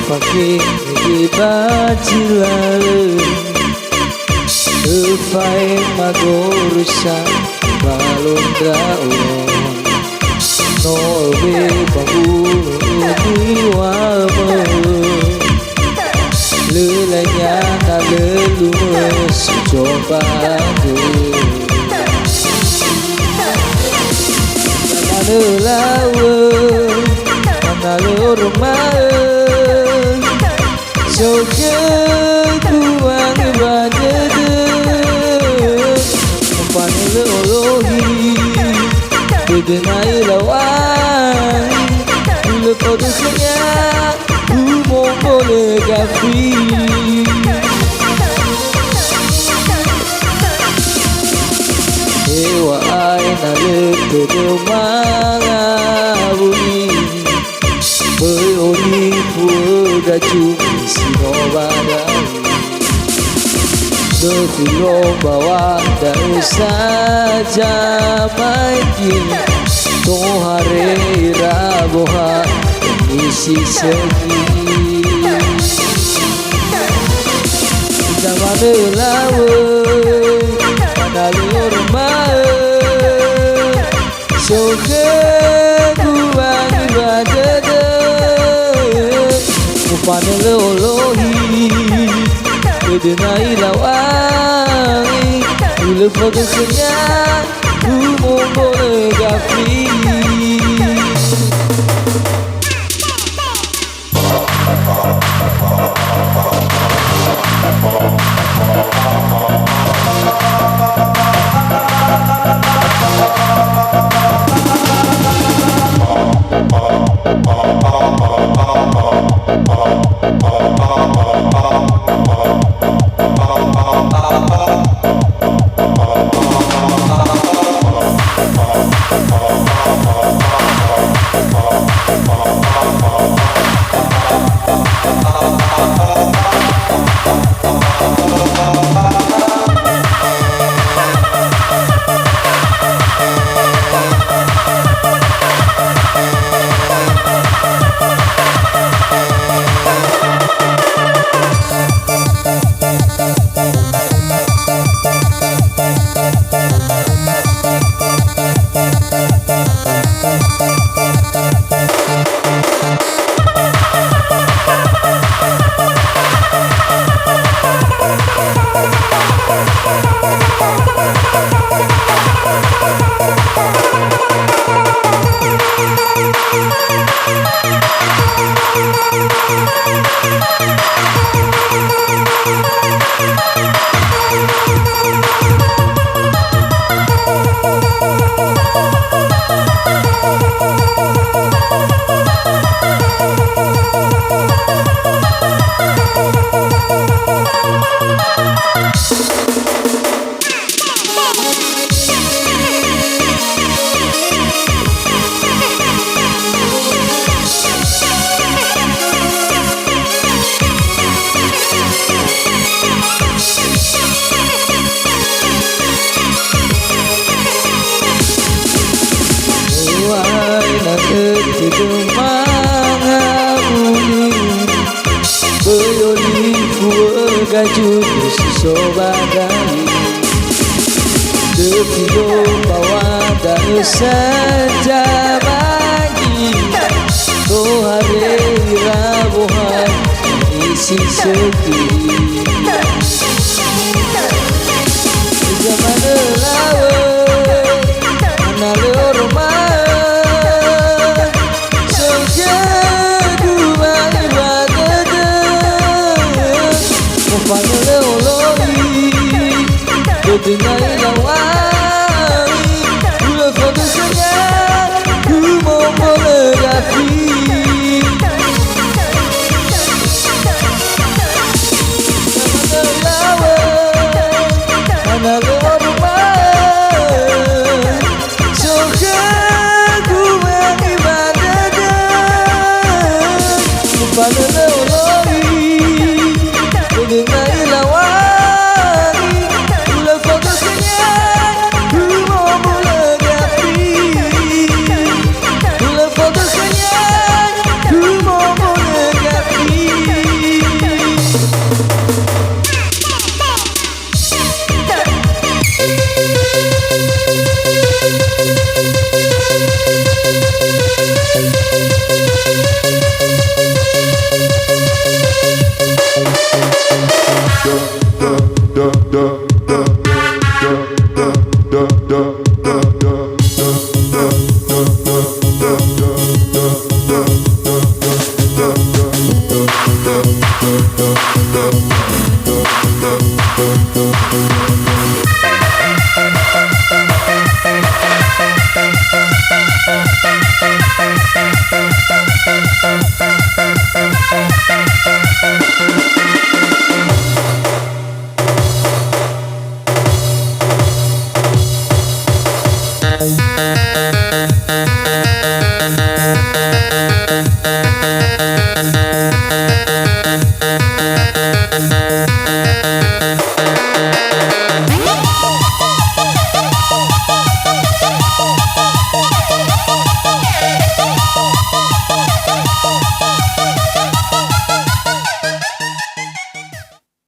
Pakai di baju lalu Tufai magorusa balon draon Norbe pangulu diwama Lelanya tak lelumes coba aku Mana lawa Mana lorma Soke kuang badede Mpanele olohi Bedenai lawan Ule kode senyak Umum boleh gafi Ewa aina lete mangabuni Beoni fuga cumi sinobadai Defilo bawah dan saja maiki Tohare raboha isi segi Zaman lawe Manalur mae Soke kuang ibadede Mupanele olohi Bedenai lawangi Ule fokusnya Umum boleh gafi sebagai Depido bawa dan saja bagi Tohare rabuhan isi segi Zaman lawan Anale orman Sekedua ibadat Mufana leoloi Kedengai lawangi Ula foto senyap Ku mau melegapi Anale orman Sekedua ibadat Mufana leoloi Kedengai lawangi Ula foto senyap Ku mau melegapi Ula foto senyap Ku mau melegapi da da da da